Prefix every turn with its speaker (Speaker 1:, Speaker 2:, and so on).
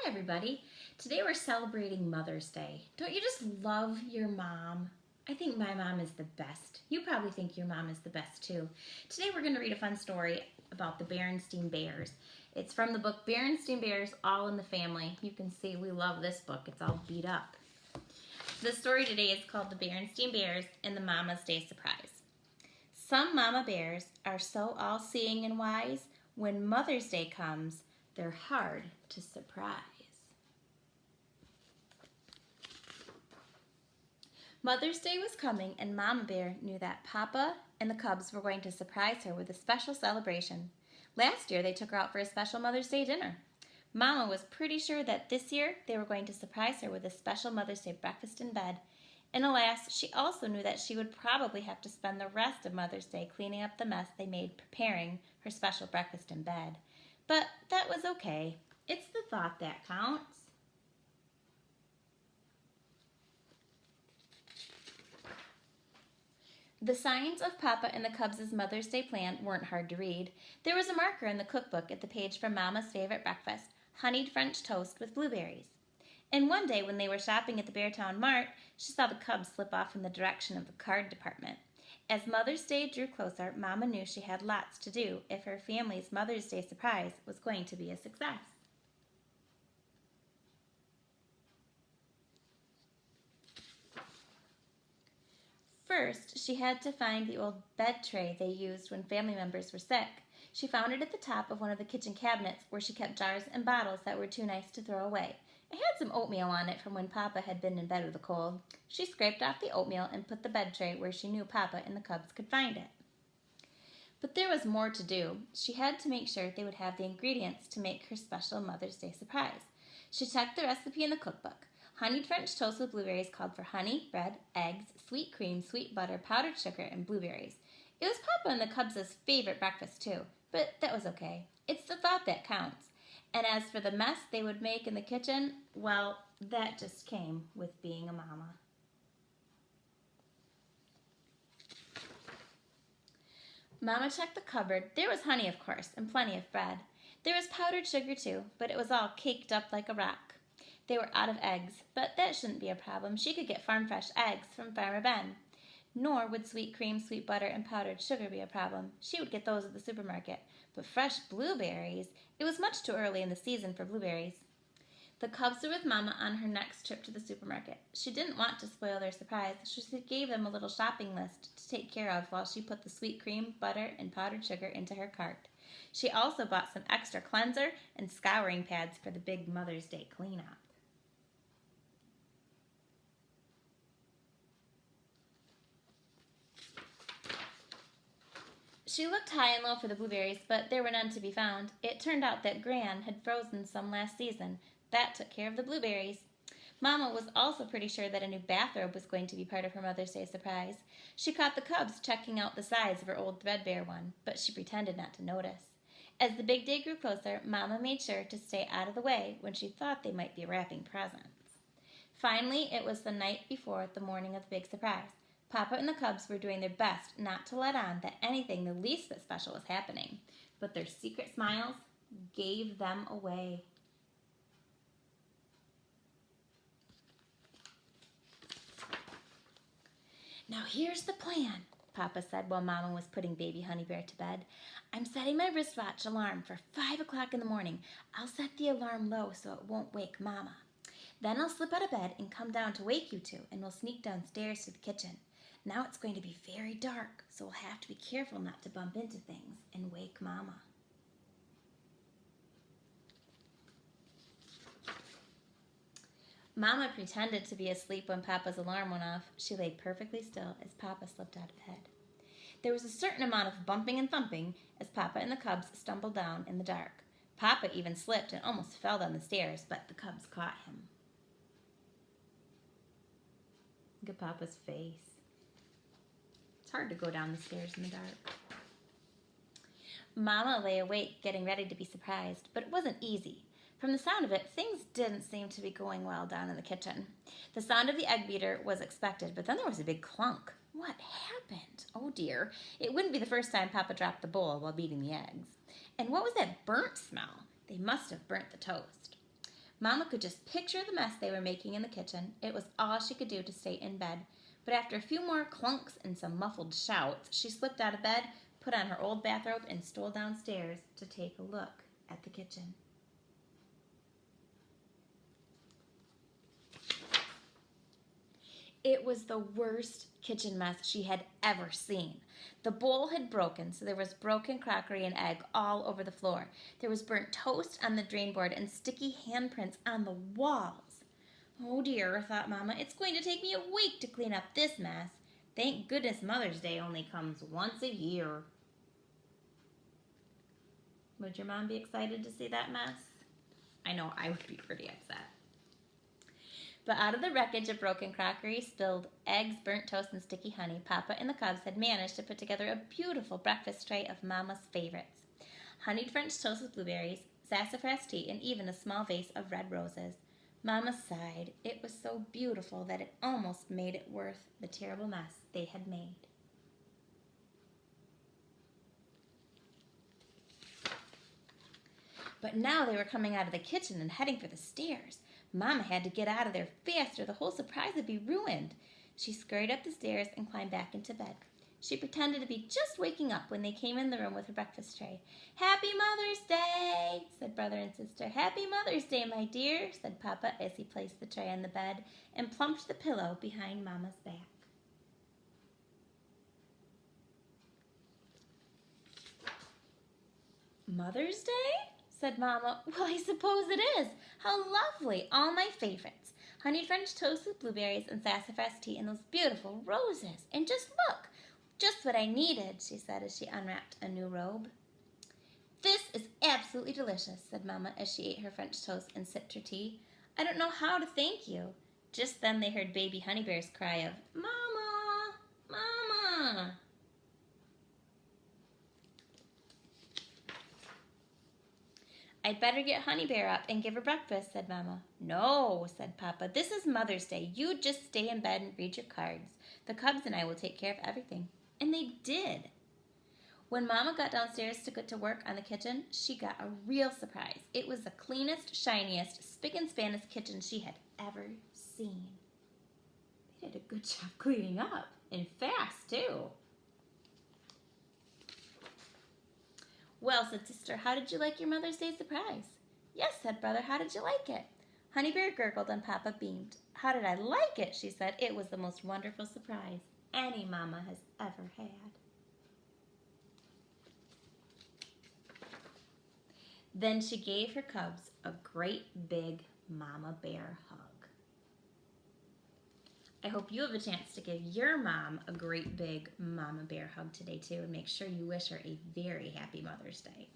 Speaker 1: everybody. Today we're celebrating Mother's Day. Don't you just love your mom? I think my mom is the best. You probably think your mom is the best too. Today we're going to read a fun story about the Berenstain Bears. It's from the book Berenstain Bears, All in the Family. You can see we love this book. It's all beat up. The story today is called The Berenstain Bears and the Mama's Day Surprise. Some mama bears are so all-seeing and wise, when Mother's Day comes, they're hard to surprise. Mother's Day was coming, and Mama Bear knew that Papa and the cubs were going to surprise her with a special celebration. Last year, they took her out for a special Mother's Day dinner. Mama was pretty sure that this year they were going to surprise her with a special Mother's Day breakfast in bed. And alas, she also knew that she would probably have to spend the rest of Mother's Day cleaning up the mess they made preparing her special breakfast in bed. But that was okay. It's the thought that counts. The signs of Papa and the Cubs' Mother's Day plan weren't hard to read. There was a marker in the cookbook at the page for Mama's favorite breakfast, honeyed French toast with blueberries. And one day when they were shopping at the Beartown Mart, she saw the Cubs slip off in the direction of the card department. As Mother's Day drew closer, Mama knew she had lots to do if her family's Mother's Day surprise was going to be a success. First, she had to find the old bed tray they used when family members were sick. She found it at the top of one of the kitchen cabinets where she kept jars and bottles that were too nice to throw away. It had some oatmeal on it from when Papa had been in bed with a cold. She scraped off the oatmeal and put the bed tray where she knew Papa and the Cubs could find it. But there was more to do. She had to make sure they would have the ingredients to make her special Mother's Day surprise. She checked the recipe in the cookbook. Honeyed French toast with blueberries called for honey, bread, eggs, sweet cream, sweet butter, powdered sugar, and blueberries. It was Papa and the Cubs' favorite breakfast too, but that was okay. It's the thought that counts. And as for the mess they would make in the kitchen, well, that just came with being a mama. Mama checked the cupboard. There was honey, of course, and plenty of bread. There was powdered sugar too, but it was all caked up like a rock. They were out of eggs, but that shouldn't be a problem. She could get farm fresh eggs from Farmer Ben. Nor would sweet cream, sweet butter, and powdered sugar be a problem. She would get those at the supermarket. But fresh blueberries, it was much too early in the season for blueberries. The Cubs were with Mama on her next trip to the supermarket. She didn't want to spoil their surprise, so she gave them a little shopping list to take care of while she put the sweet cream, butter, and powdered sugar into her cart. She also bought some extra cleanser and scouring pads for the big Mother's Day cleanup. She looked high and low for the blueberries, but there were none to be found. It turned out that Gran had frozen some last season. That took care of the blueberries. Mama was also pretty sure that a new bathrobe was going to be part of her Mother's Day surprise. She caught the Cubs checking out the size of her old threadbare one, but she pretended not to notice. As the big day grew closer, Mama made sure to stay out of the way when she thought they might be wrapping presents. Finally, it was the night before the morning of the big surprise. Papa and the Cubs were doing their best not to let on that anything the least bit special was happening, but their secret smiles gave them away. "Now here's the plan," Papa said while Mama was putting baby Honey Bear to bed. "I'm setting my wristwatch alarm for 5 o'clock in the morning. I'll set the alarm low so it won't wake Mama. Then I'll slip out of bed and come down to wake you two, and we'll sneak downstairs to the kitchen. Now it's going to be very dark, so we'll have to be careful not to bump into things and wake Mama." Mama pretended to be asleep when Papa's alarm went off. She lay perfectly still as Papa slipped out of bed. There was a certain amount of bumping and thumping as Papa and the Cubs stumbled down in the dark. Papa even slipped and almost fell down the stairs, but the Cubs caught him. Look at Papa's face. It's hard to go down the stairs in the dark. Mama lay awake, getting ready to be surprised, but it wasn't easy. From the sound of it, things didn't seem to be going well down in the kitchen. The sound of the egg beater was expected, but then there was a big clunk. What happened? Oh dear, it wouldn't be the first time Papa dropped the bowl while beating the eggs. And what was that burnt smell? They must have burnt the toast. Mama could just picture the mess they were making in the kitchen. It was all she could do to stay in bed. But after a few more clunks and some muffled shouts, she slipped out of bed, put on her old bathrobe, and stole downstairs to take a look at the kitchen. It was the worst kitchen mess she had ever seen. The bowl had broken, so there was broken crockery and egg all over the floor. There was burnt toast on the drain board and sticky handprints on the walls. Oh dear, thought Mama, it's going to take me a week to clean up this mess. Thank goodness Mother's Day only comes once a year. Would your mom be excited to see that mess? I know I would be pretty upset. But out of the wreckage of broken crockery, spilled eggs, burnt toast, and sticky honey, Papa and the Cubs had managed to put together a beautiful breakfast tray of Mama's favorites. Honeyed French toast with blueberries, sassafras tea, and even a small vase of red roses. Mama sighed. It was so beautiful that it almost made it worth the terrible mess they had made. But now they were coming out of the kitchen and heading for the stairs. Mama had to get out of there fast or the whole surprise would be ruined. She scurried up the stairs and climbed back into bed. She pretended to be just waking up when they came in the room with her breakfast tray. "Happy Mother's Day," said brother and sister. "Happy Mother's Day, my dear," said Papa as he placed the tray on the bed and plumped the pillow behind Mama's back. "Mother's Day?" said Mama. "Well, I suppose it is. How lovely! All my favorites. Honeyed French toast with blueberries and sassafras tea and those beautiful roses. And just look, just what I needed," she said as she unwrapped a new robe. "This is absolutely delicious," said Mama as she ate her French toast and sipped her tea. "I don't know how to thank you." Just then they heard baby Honey Bear's cry of, "Mama! Mama!" "I'd better get Honey Bear up and give her breakfast," said Mama. "No," said Papa. "This is Mother's Day. You just stay in bed and read your cards. The Cubs and I will take care of everything." And they did. When Mama got downstairs to get to work on the kitchen, she got a real surprise. It was the cleanest, shiniest, spick and spanish kitchen she had ever seen. They did a good job cleaning up, and fast, too. "Well," said sister, "how did you like your Mother's Day surprise?" "Yes," said brother, "how did you like it?" Honey Bear gurgled and Papa beamed. "How did I like it?" she said. "It was the most wonderful surprise any mama has ever had." Then she gave her Cubs a great big Mama Bear hug. I hope you have a chance to give your mom a great big Mama Bear hug today too, and make sure you wish her a very happy Mother's Day.